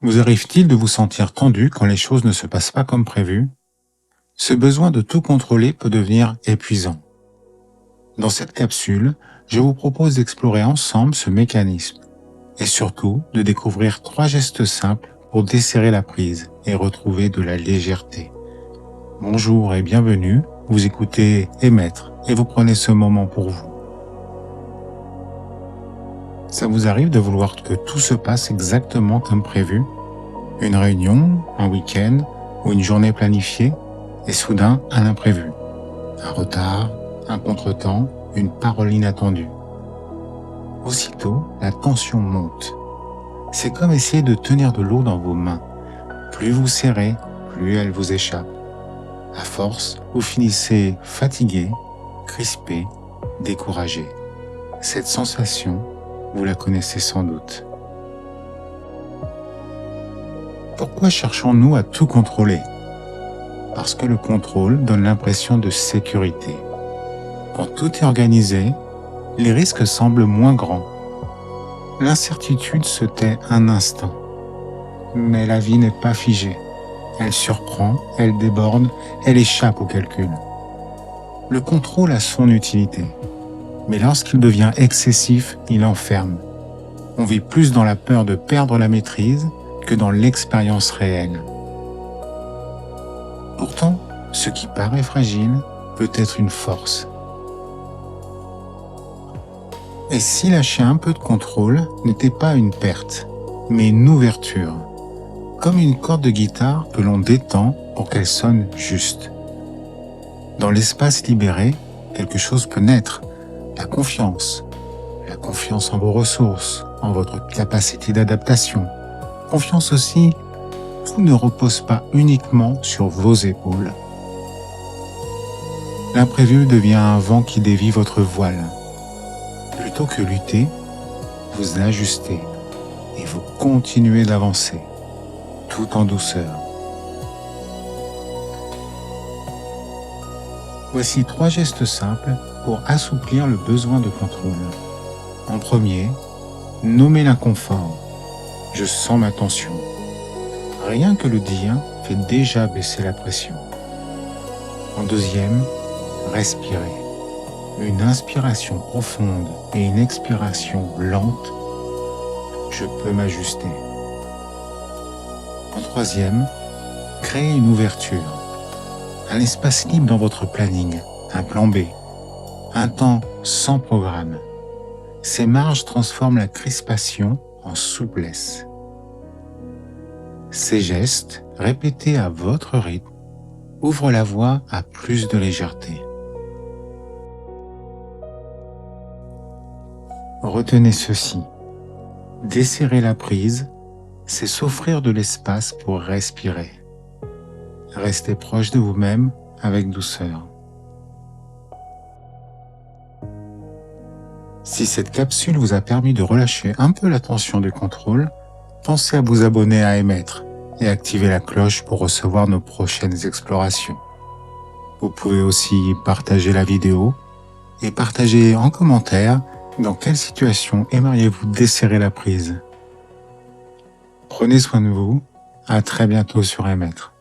Vous arrive-t-il de vous sentir tendu quand les choses ne se passent pas comme prévu? Ce besoin de tout contrôler peut devenir épuisant. Dans cette capsule, je vous propose d'explorer ensemble ce mécanisme et surtout de découvrir 3 gestes simples pour desserrer la prise et retrouver de la légèreté. Bonjour et bienvenue, vous écoutez Émettre et vous prenez ce moment pour vous. Ça vous arrive de vouloir que tout se passe exactement comme prévu? Une réunion, un week-end ou une journée planifiée et soudain un imprévu. Un retard, un contretemps, une parole inattendue. Aussitôt, la tension monte. C'est comme essayer de tenir de l'eau dans vos mains. Plus vous serrez, plus elle vous échappe. À force, vous finissez fatigué, crispé, découragé. Cette sensation, vous la connaissez sans doute. Pourquoi cherchons-nous à tout contrôler? Parce que le contrôle donne l'impression de sécurité. Quand tout est organisé, les risques semblent moins grands. L'incertitude se tait un instant. Mais la vie n'est pas figée. Elle surprend, elle déborde, elle échappe au calcul. Le contrôle a son utilité. Mais lorsqu'il devient excessif, il enferme. On vit plus dans la peur de perdre la maîtrise que dans l'expérience réelle. Pourtant, ce qui paraît fragile peut être une force. Et si lâcher un peu de contrôle n'était pas une perte, mais une ouverture, comme une corde de guitare que l'on détend pour qu'elle sonne juste. Dans l'espace libéré, quelque chose peut naître, la confiance en vos ressources, en votre capacité d'adaptation. Confiance aussi, tout ne repose pas uniquement sur vos épaules. L'imprévu devient un vent qui dévie votre voile. Plutôt que lutter, vous ajustez et vous continuez d'avancer, tout en douceur. Voici 3 gestes simples pour assouplir le besoin de contrôle. En premier, nommez l'inconfort. Je sens ma tension. Rien que le dire fait déjà baisser la pression. En deuxième, respirez. Une inspiration profonde et une expiration lente, je peux m'ajuster. En troisième, créez une ouverture. Un espace libre dans votre planning, un plan B, un temps sans programme. Ces marges transforment la crispation en souplesse. Ces gestes, répétés à votre rythme, ouvrent la voie à plus de légèreté. Retenez ceci. Desserrer la prise, c'est s'offrir de l'espace pour respirer. Restez proche de vous-même avec douceur. Si cette capsule vous a permis de relâcher un peu la tension du contrôle, pensez à vous abonner à Émettre et activer la cloche pour recevoir nos prochaines explorations. Vous pouvez aussi partager la vidéo et partager en commentaire dans quelle situation aimeriez-vous desserrer la prise. Prenez soin de vous, à très bientôt sur Émettre.